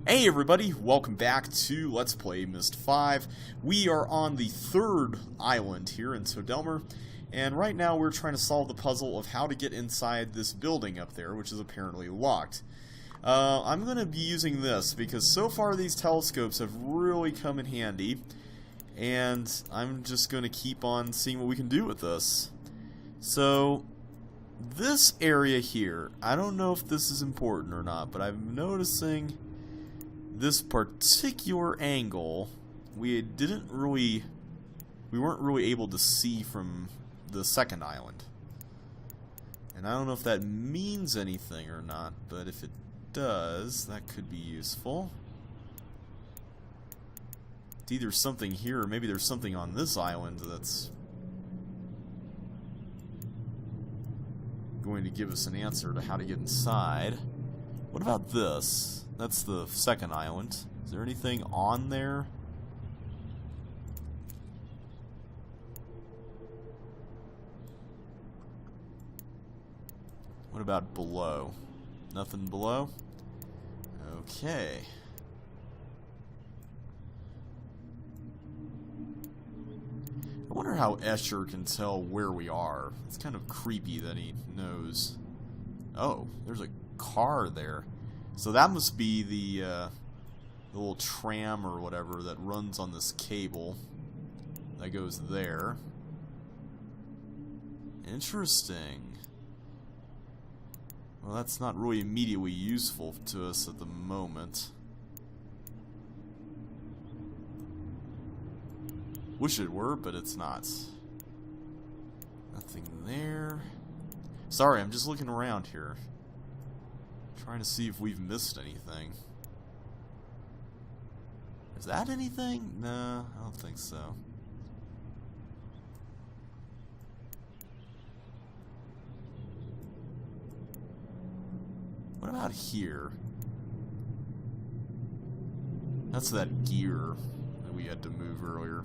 Hey everybody, welcome back to Let's Play Myst 5. We are on the third island here in Todelmer, and right now we're trying to solve the puzzle of how to get inside this building up there, which is apparently locked. I'm going to be using this, because so far these telescopes have really come in handy, and I'm just going to keep on seeing what we can do with this. So, this area here, I don't know if this is important or not, but I'm noticing this particular angle we weren't really able to see from the second island. And I don't know if that means anything or not, but if it does, that could be useful. It's either something here or maybe there's something on this island that's going to give us an answer to how to get inside. What about this? That's the second island. Is there anything on there? What about below? Nothing below? Okay. I wonder how Escher can tell where we are. It's kind of creepy that he knows. Oh, there's a car there. So that must be the little tram or whatever that runs on this cable that goes there. Interesting. Well, that's not really immediately useful to us at the moment. Wish it were, but it's not. Nothing there. Sorry, I'm just looking around here. Trying to see if we've missed anything. Is that anything? No, I don't think so. What about here? That's that gear that we had to move earlier.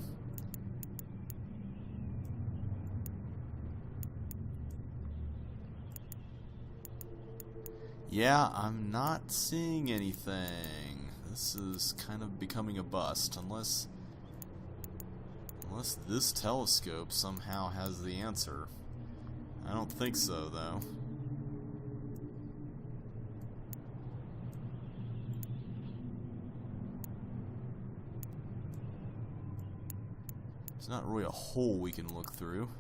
Yeah, I'm not seeing anything. This is kind of becoming a bust, unless this telescope somehow has the answer. I don't think so, though. There's not really a hole we can look through.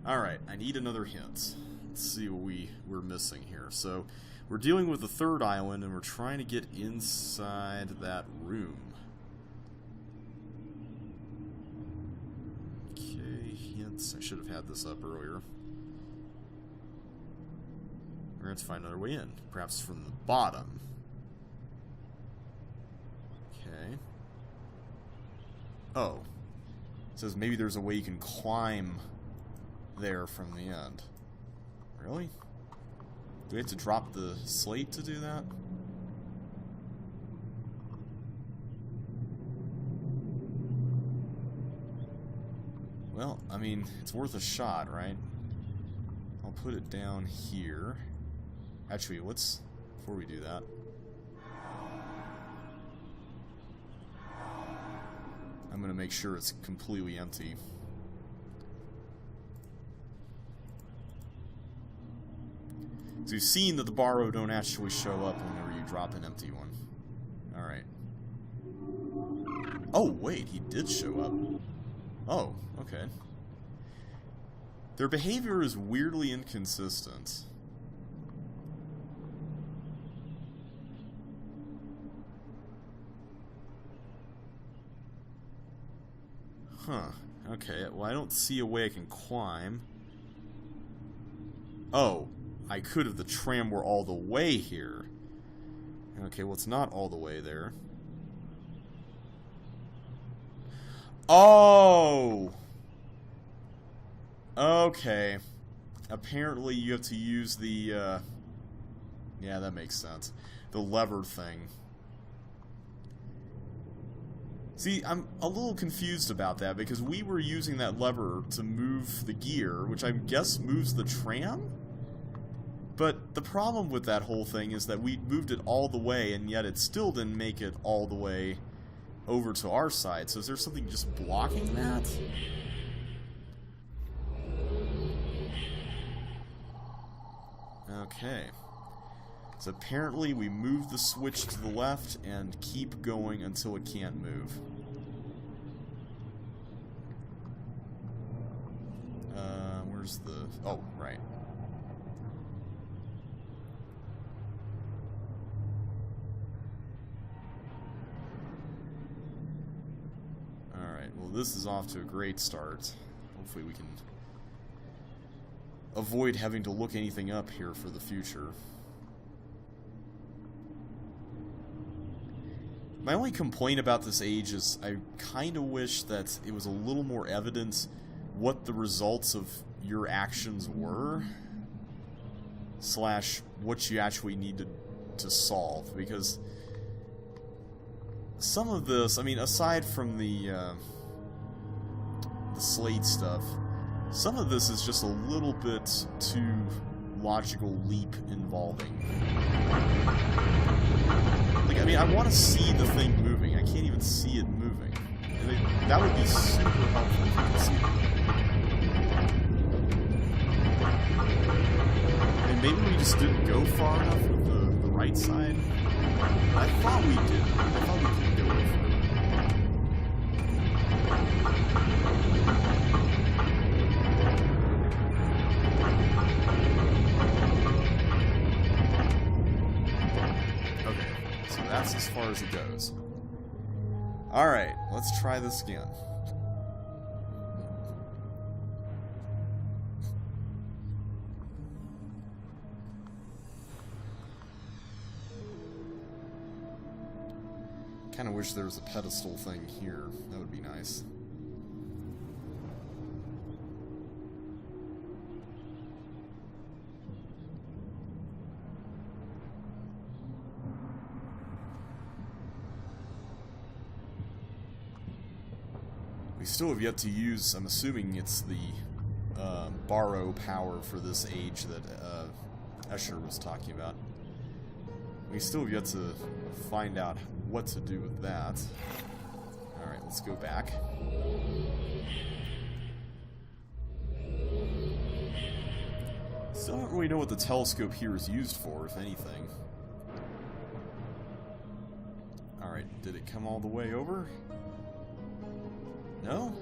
Alright, I need another hint. Let's see what we're missing here. So, we're dealing with the third island, and we're trying to get inside that room. Okay, hints. I should have had this up earlier. We're going to find another way in. Perhaps from the bottom. Okay. Oh. It says maybe there's a way you can climb there from the end. Really? Do we have to drop the slate to do that? Well, I mean, it's worth a shot, right? I'll put it down here. Actually, before we do that. I'm gonna make sure it's completely empty. So you've seen that the Bahro don't actually show up whenever you drop an empty one. Alright. Oh, wait, he did show up. Oh, okay. Their behavior is weirdly inconsistent. Huh. Okay, well I don't see a way I can climb. Oh. I could if the tram were all the way here. Okay, well it's not all the way there. Oh! Okay. Apparently you have to use the, yeah, that makes sense. The lever thing. See, I'm a little confused about that, because we were using that lever to move the gear, which I guess moves the tram? But the problem with that whole thing is that we moved it all the way, and yet it still didn't make it all the way over to our side. So is there something just blocking that? Okay. So apparently we move the switch to the left and keep going until it can't move. Where's the... Oh, right. Alright, well this is off to a great start. Hopefully we can avoid having to look anything up here for the future. My only complaint about this age is I kind of wish that it was a little more evident what the results of your actions were, slash what you actually needed to solve, because some of this, I mean, aside from the slate stuff, some of this is just a little bit too logical leap involving. Like, I mean, I want to see the thing moving. I can't even see it moving. And that would be super helpful if you could see it. I mean, maybe we just didn't go far enough with the right side. I thought we did. I thought we could go further. Okay, so that's as far as it goes. Alright, let's try this again. Kind of wish there was a pedestal thing here. That would be nice. We still have yet to use, I'm assuming it's the Bahro power for this age that Escher was talking about. We still have yet to find out what to do with that. Alright, let's go back. Still don't really know what the telescope here is used for, if anything. Alright, did it come all the way over? No?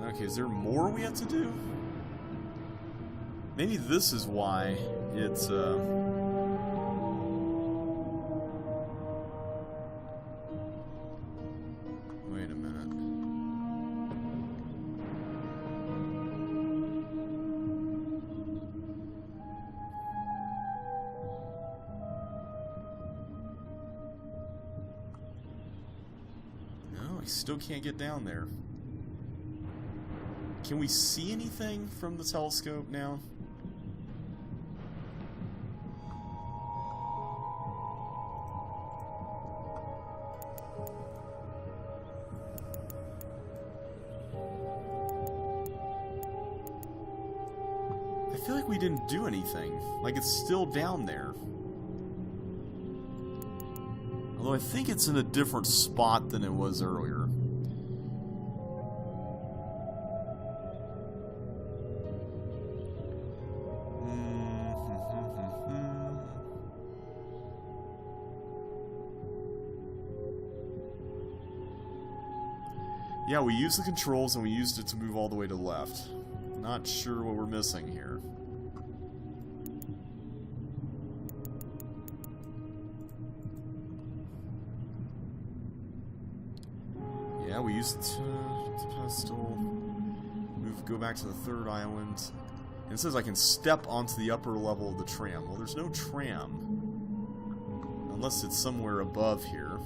Okay, is there more we have to do? Maybe this is why it's, wait a minute. No, I still can't get down there. Can we see anything from the telescope now? I feel like we didn't do anything. Like, it's still down there. Although I think it's in a different spot than it was earlier. Yeah, we used the controls and we used it to move all the way to the left. Not sure what we're missing here. Yeah, we used the pedestal. Move, go back to the third island. And it says I can step onto the upper level of the tram. Well, there's no tram. Unless it's somewhere above here.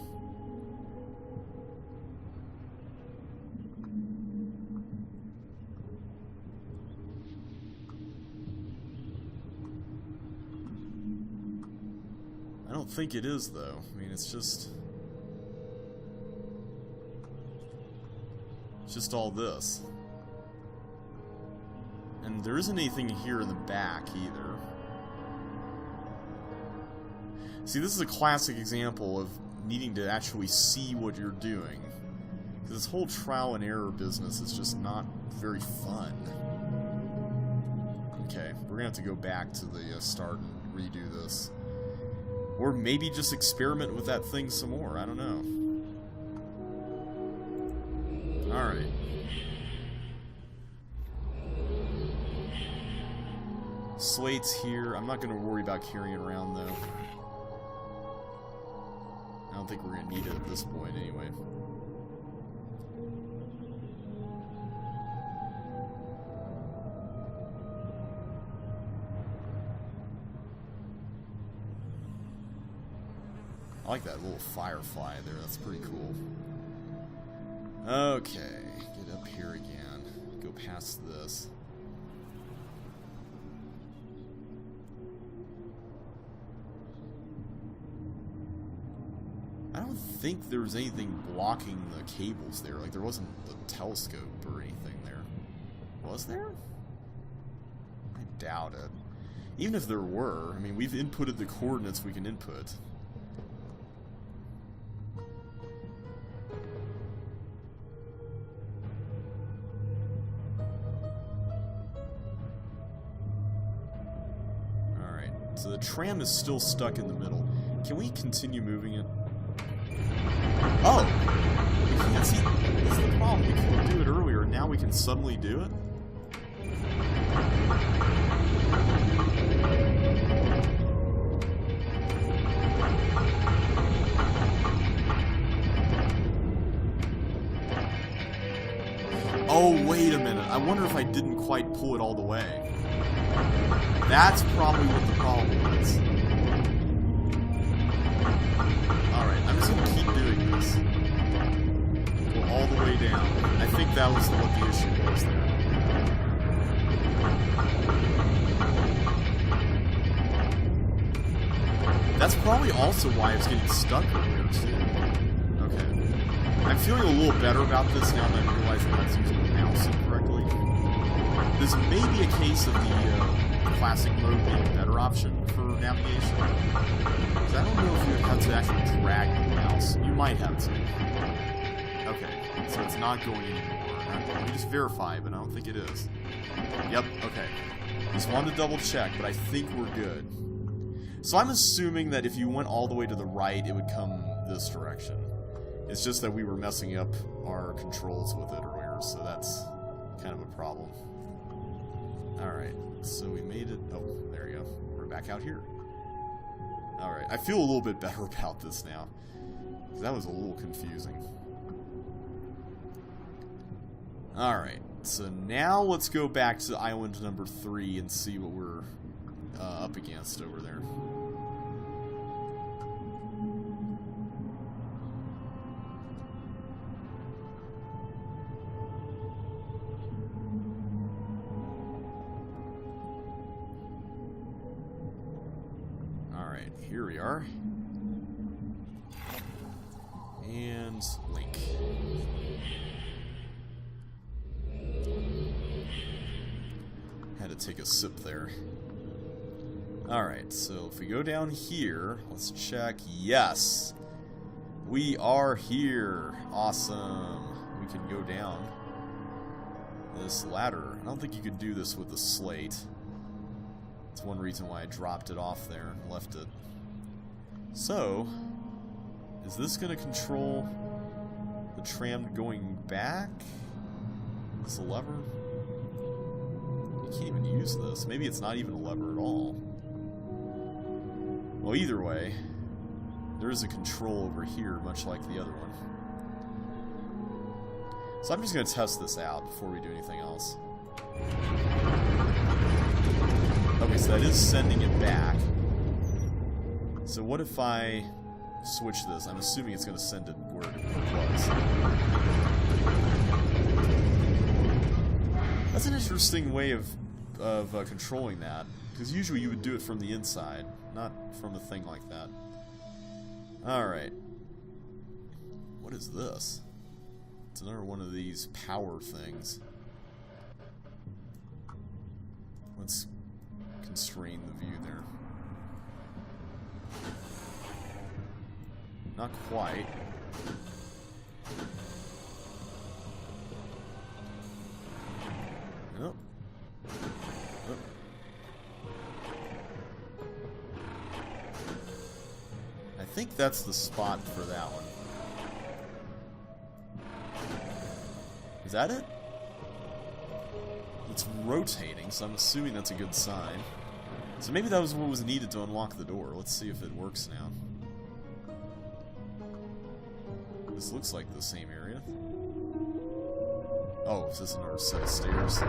I don't think it is, though. I mean, it's just... It's just all this. And there isn't anything here in the back either. See, this is a classic example of needing to actually see what you're doing. Because this whole trial and error business is just not very fun. Okay, we're gonna have to go back to the start and redo this. Or maybe just experiment with that thing some more, I don't know. Alright. Slate's here. I'm not gonna worry about carrying it around though. I don't think we're gonna need it at this point anyway. I like that little firefly there, that's pretty cool. Okay, get up here again. Go past this. I don't think there was anything blocking the cables there. Like, there wasn't the telescope or anything there. Was there? I doubt it. Even if there were, I mean, we've inputted the coordinates we can input. Alright, so the tram is still stuck in the middle. Can we continue moving it? Oh! We can't see. That's the problem. We couldn't do it earlier, and now we can suddenly do it? Oh, wait a minute. I wonder if I didn't quite pull it all the way. That's probably what the problem is. Alright, I'm just gonna keep doing this. Go all the way down. I think that was what the issue was there. That's probably also why I was getting stuck earlier, too. Okay. I'm feeling a little better about this now that I'm realizing I was using the mouse incorrectly. This may be a case of the classic mode being a better option for navigation. Because I don't know if you have to actually drag the mouse. You might have to. Okay, so it's not going anymore. Let me just verify, but I don't think it is. Yep, okay. Just wanted to double check, but I think we're good. So I'm assuming that if you went all the way to the right, it would come this direction. It's just that we were messing up our controls with it earlier, so that's kind of a problem. Alright, so we made it. Oh, there you go. We're back out here. Alright, I feel a little bit better about this now. That was a little confusing. Alright, so now let's go back to island number 3 and see what we're up against over there. Alright, here we are. And link. Had to take a sip there. Alright, so if we go down here, let's check. Yes! We are here! Awesome! We can go down this ladder. I don't think you could do this with the slate. That's one reason why I dropped it off there and left it. So, is this going to control the tram going back? Is the lever? You can't even use this. Maybe it's not even a lever at all. Well, either way, there is a control over here, much like the other one. So I'm just going to test this out before we do anything else. Okay, so that is sending it back. So what if I switch this? I'm assuming it's going to send it where it was. That's an interesting way of controlling that, because usually you would do it from the inside, not from a thing like that. Alright. What is this? It's another one of these power things. Let's constrain the view there. Not quite. Nope. Nope. I think that's the spot for that one. Is that it? It's rotating, so I'm assuming that's a good sign. So maybe that was what was needed to unlock the door. Let's see if it works now. This looks like the same area. Oh, is this another set of stairs?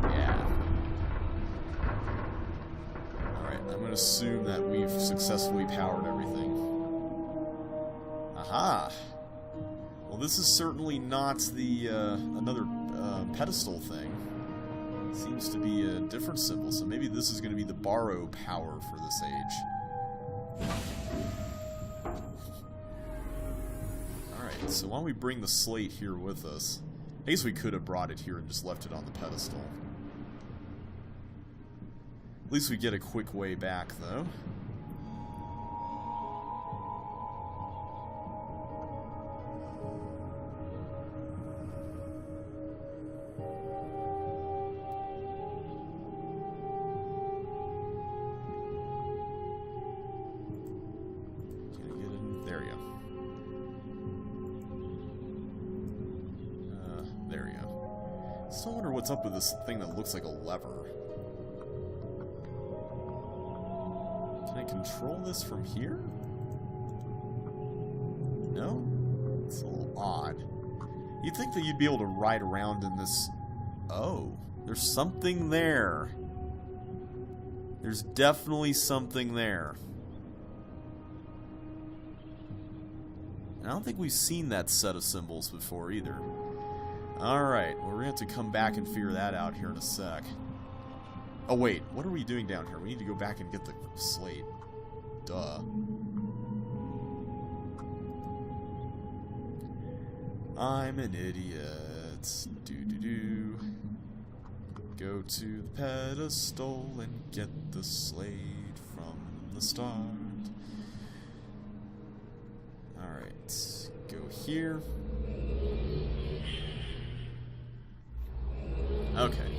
Yeah. Alright, I'm gonna assume that we've successfully powered everything. Aha! Well, this is certainly not the, another, pedestal thing. It seems to be a different symbol, so maybe this is gonna be the Bahro power for this age. Alright, so why don't we bring the slate here with us? I guess we could have brought it here and just left it on the pedestal. At least we get a quick way back, though. There you go. There we go. Still wonder what's up with this thing that looks like a lever. Can I control this from here? No? It's a little odd. You'd think that you'd be able to ride around in this... Oh, there's something there. There's definitely something there. I don't think we've seen that set of symbols before either. Alright, well, we're going to have to come back and figure that out here in a sec. Oh wait, what are we doing down here? We need to go back and get the slate. Duh. I'm an idiot. Do-do-do. Go to the pedestal and get the slate from the start. Alright, go here. Okay.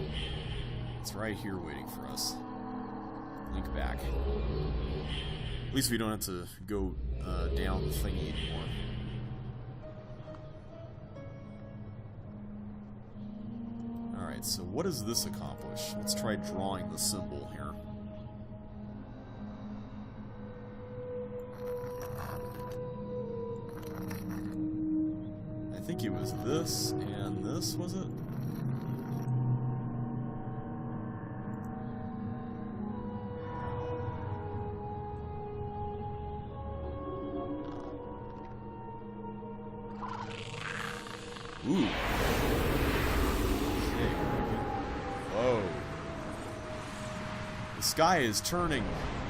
It's right here waiting for us. Link back. At least we don't have to go down the thingy anymore. Alright, so what does this accomplish? Let's try drawing the symbol here. I think it was this and this, was it? Ooh. Okay. Whoa. The sky is turning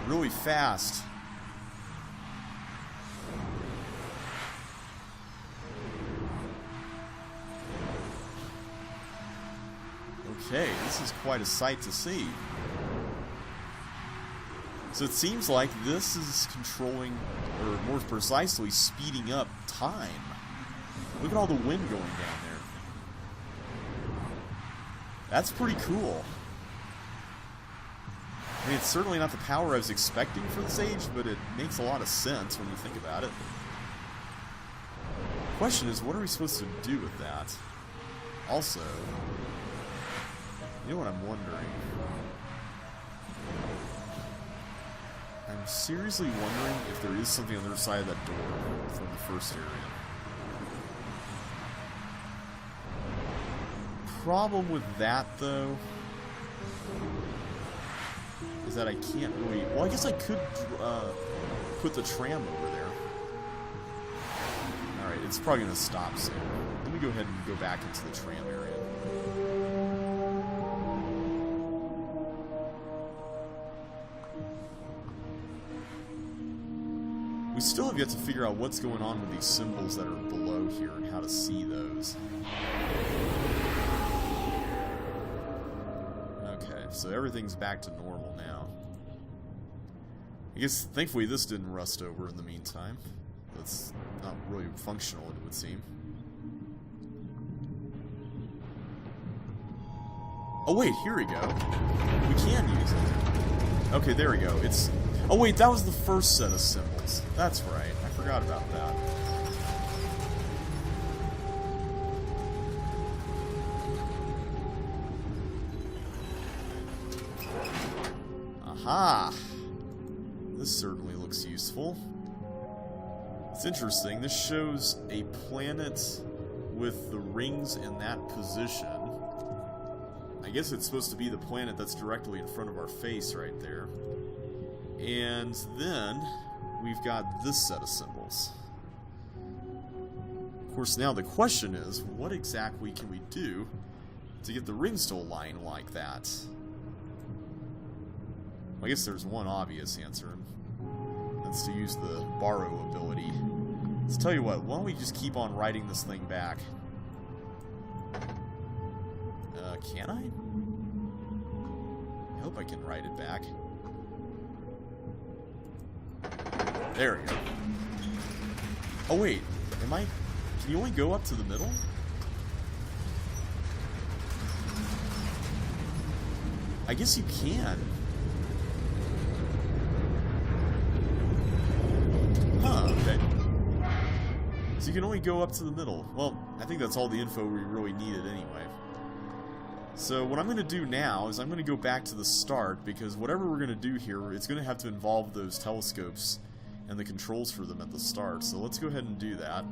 really fast. Okay, this is quite a sight to see. So it seems like this is controlling, or more precisely, speeding up time. Look at all the wind going down there. That's pretty cool. I mean, it's certainly not the power I was expecting for this age, but it makes a lot of sense when you think about it. The question is, what are we supposed to do with that? Also, you know what I'm wondering? I'm seriously wondering if there is something on the other side of that door from the first area. Problem with that, though, is that I can't really... Well, I guess I could put the tram over there. Alright, it's probably going to stop soon. Let me go ahead and go back into the tram area. We still still have yet to figure out what's going on with these symbols that are below here and how to see those. Okay, so everything's back to normal now. I guess, thankfully, this didn't rust over in the meantime. That's not really functional, it would seem. Oh wait, here we go. We can use it. Okay, there we go. It's... Oh wait, that was the first set of symbols. That's right. I forgot about that. Aha! This certainly looks useful. It's interesting. This shows a planet with the rings in that position. I guess it's supposed to be the planet that's directly in front of our face right there. And then we've got this set of symbols. Of course, now the question is, what exactly can we do to get the rings to align like that? I guess there's one obvious answer. That's to use the Bahro ability. Let's tell you what, why don't we just keep on writing this thing back? Can I? I hope I can write it back. There we go. Oh wait, can you only go up to the middle? I guess you can. Huh, okay. So you can only go up to the middle. Well, I think that's all the info we really needed anyway. So what I'm going to do now is I'm going to go back to the start, because whatever we're going to do here, it's going to have to involve those telescopes and the controls for them at the start. So let's go ahead and do that.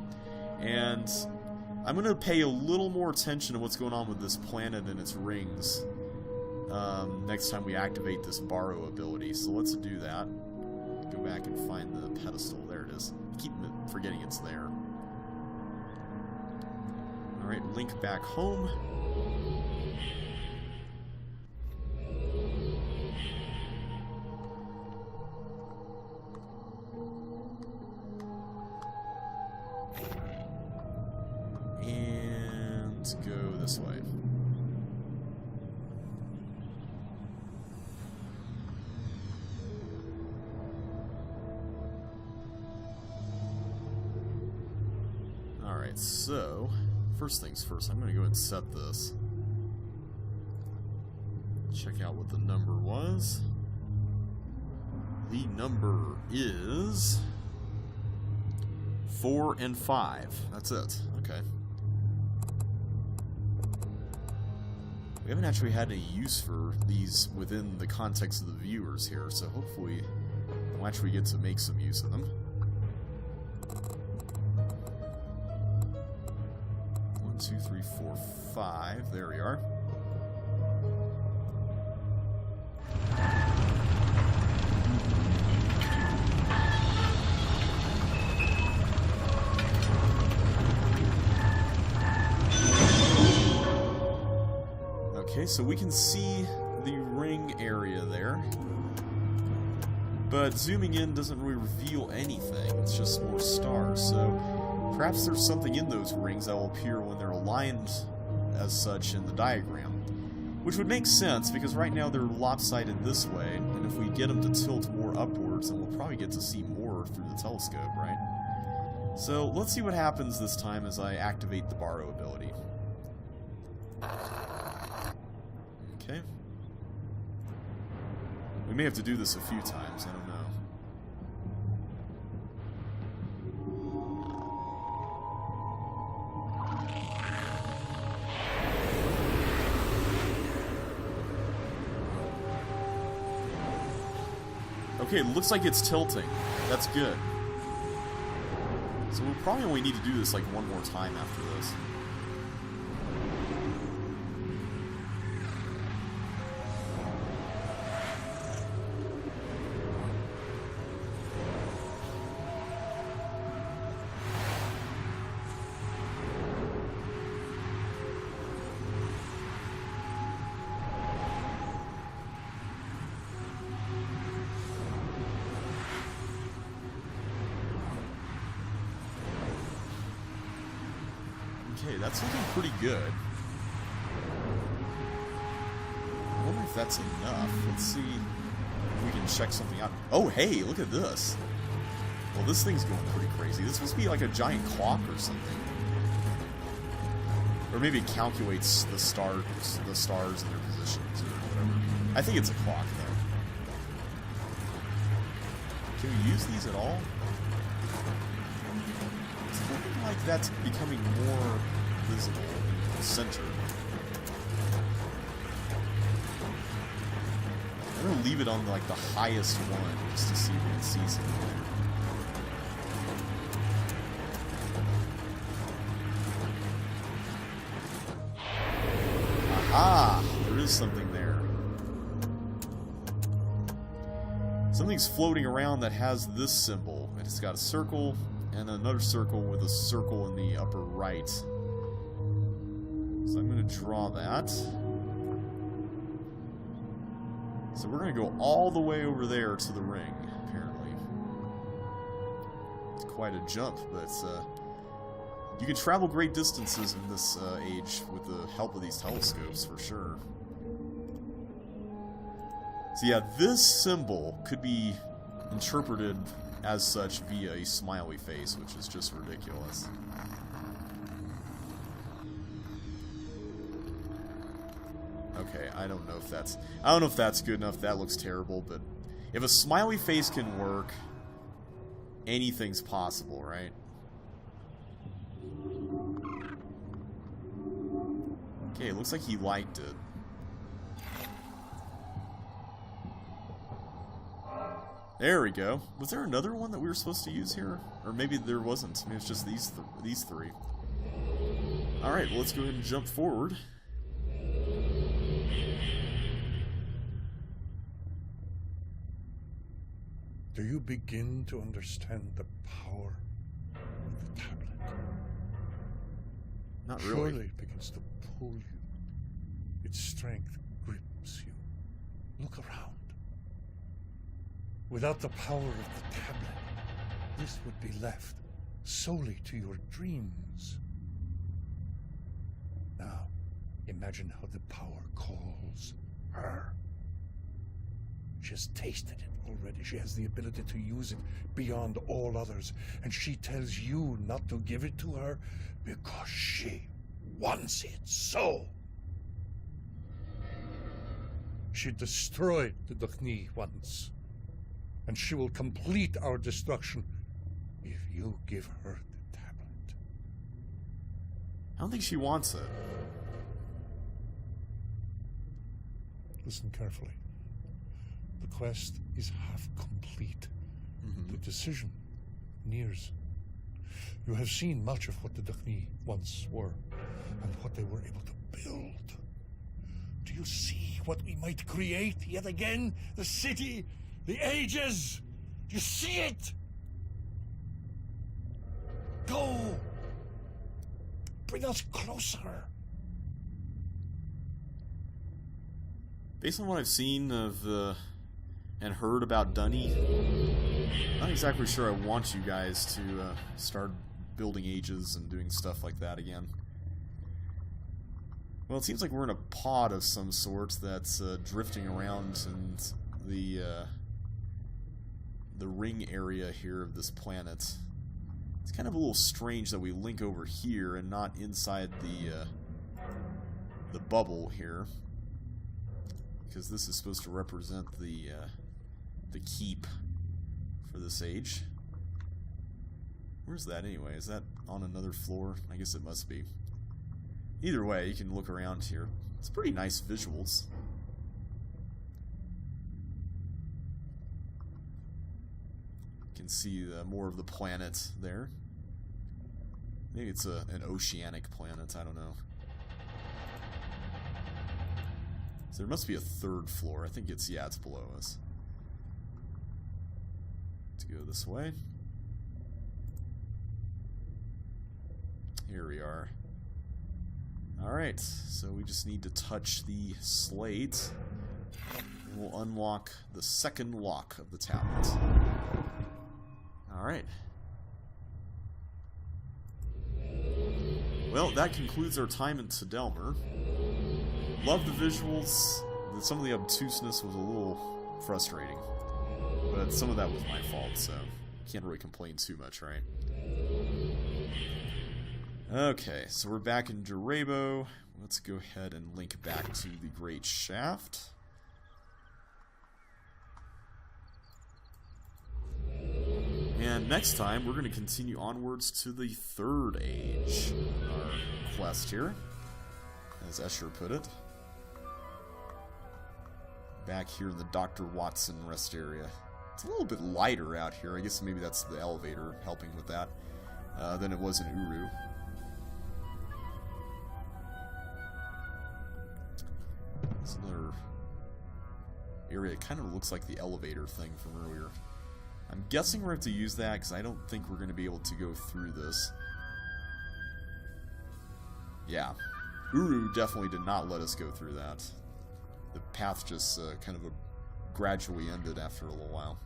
And I'm going to pay a little more attention to what's going on with this planet and its rings next time we activate this Bahro ability. So let's do that. Go back and find the pedestal. There it is. I keep forgetting it's there. Alright, link back home. And go this way. Alright, so first things first, I'm going to go ahead and set this. Check out what the number was. The number is 4 and 5. That's it. Okay. We haven't actually had any use for these within the context of the viewers here, so hopefully we'll actually get to make some use of them. 1, 2, 3, 4, 5. There we are. Okay, so we can see the ring area there, but zooming in doesn't really reveal anything. It's just more stars, so perhaps there's something in those rings that will appear when they're aligned as such in the diagram, which would make sense because right now they're lopsided this way, and if we get them to tilt more upwards, then we'll probably get to see more through the telescope, right? So let's see what happens this time as I activate the Bahro ability. Okay. We may have to do this a few times, I don't know. Okay, it looks like it's tilting. That's good. So we'll probably only need to do this like one more time after this. Okay, that's looking pretty good. I wonder if that's enough. Let's see if we can check something out. Oh, hey, look at this. Well, this thing's going pretty crazy. This must be like a giant clock or something. Or maybe it calculates the stars and their positions or whatever. I think it's a clock, though. Can we use these at all? It's looking like that's becoming more visible in the center. I'm gonna leave it on like the highest one just to see if we can see something there. Aha! There is something there. Something's floating around that has this symbol. It's got a circle and another circle with a circle in the upper right. So I'm going to draw that. So we're going to go all the way over there to the ring, apparently. It's quite a jump, but you can travel great distances in this age with the help of these telescopes, for sure. So yeah, this symbol could be interpreted as such via a smiley face, which is just ridiculous. Okay, I don't know if that's good enough. That looks terrible, but if a smiley face can work, anything's possible, right? Okay, it looks like he liked it. There we go. Was there another one that we were supposed to use here? Or maybe there wasn't. Maybe it's just these three. Alright, well, let's go ahead and jump forward. Do you begin to understand the power of the tablet? Not really. Surely it begins to pull you. Its strength grips you. Look around. Without the power of the tablet, this would be left solely to your dreams. Now, imagine how the power calls her. She has tasted it already. She has the ability to use it beyond all others. And she tells you not to give it to her because she wants it so. She destroyed the Dukhni once. And she will complete our destruction if you give her the tablet. I don't think she wants it. Listen carefully. The quest is half complete. The decision nears. You have seen much of what the Dukhni once were, and what they were able to build. Do you see what we might create yet again? The city, the ages! Do you see it? Go! Bring us closer. Based on what I've seen of and heard about Dunny, I'm not exactly sure I want you guys to start building ages and doing stuff like that again. Well, it seems like we're in a pod of some sort that's drifting around in the ring area here of this planet. It's kind of a little strange that we link over here and not inside the bubble here, because this is supposed to represent the keep for this age. Where's that anyway? Is that on another floor? I guess it must be. Either way, you can look around here. It's pretty nice visuals. You can see more of the planet there. Maybe it's an oceanic planet, I don't know. So there must be a third floor. I think it's below us. Let's go this way. Here we are. Alright, so we just need to touch the slate. And we'll unlock the second lock of the tablet. Alright. Well, that concludes our time in Todelmer. Love the visuals. Some of the obtuseness was a little frustrating. But some of that was my fault, so can't really complain too much, right? Okay, so we're back in Bahro. Let's go ahead and link back to the Great Shaft. And next time, we're going to continue onwards to the Third Age, our quest here, as Escher put it. Back here in the Dr. Watson rest area. It's a little bit lighter out here. I guess maybe that's the elevator helping with that than it was in Uru. There's another area. It kind of looks like the elevator thing from earlier. I'm guessing we're going to have to use that because I don't think we're going to be able to go through this. Yeah. Uru definitely did not let us go through that. The path just kind of gradually ended after a little while.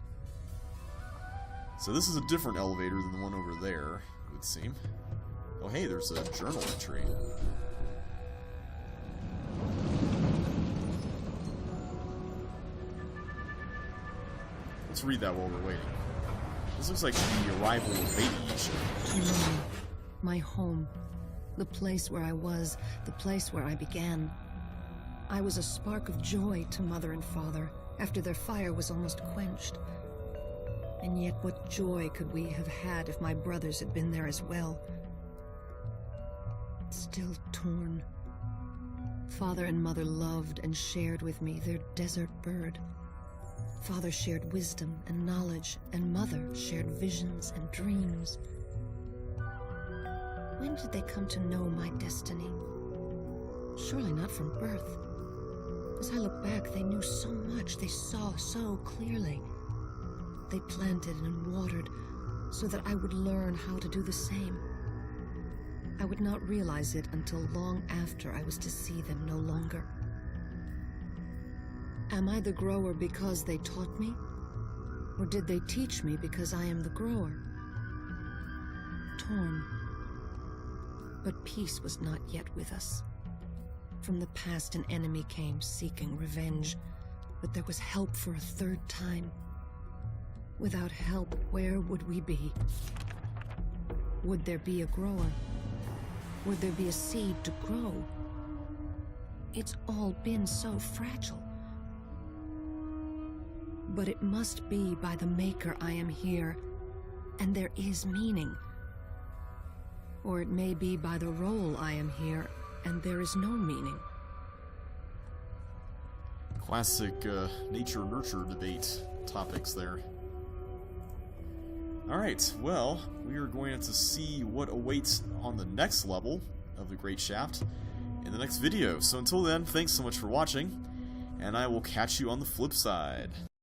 So this is a different elevator than the one over there, it would seem. Oh hey, there's a journal entry. Let's read that while we're waiting. This looks like the arrival of Lady Isha. My home. The place where I was. The place where I began. I was a spark of joy to Mother and Father after their fire was almost quenched. And yet what joy could we have had if my brothers had been there as well? Still torn. Father and Mother loved and shared with me their desert bird. Father shared wisdom and knowledge, and Mother shared visions and dreams. When did they come to know my destiny? Surely not from birth. As I look back, they knew so much, they saw so clearly. They planted and watered so that I would learn how to do the same. I would not realize it until long after I was to see them no longer. Am I the grower because they taught me? Or did they teach me because I am the grower? Torn. But peace was not yet with us. From the past an enemy came seeking revenge, but there was help for a third time. Without help, where would we be? Would there be a grower? Would there be a seed to grow? It's all been so fragile. But it must be by the Maker I am here, and there is meaning. Or it may be by the role I am here, and there is no meaning. Classic nature-nurture debate topics there. Alright, well, we are going to see what awaits on the next level of the Great Shaft in the next video. So until then, thanks so much for watching, and I will catch you on the flip side.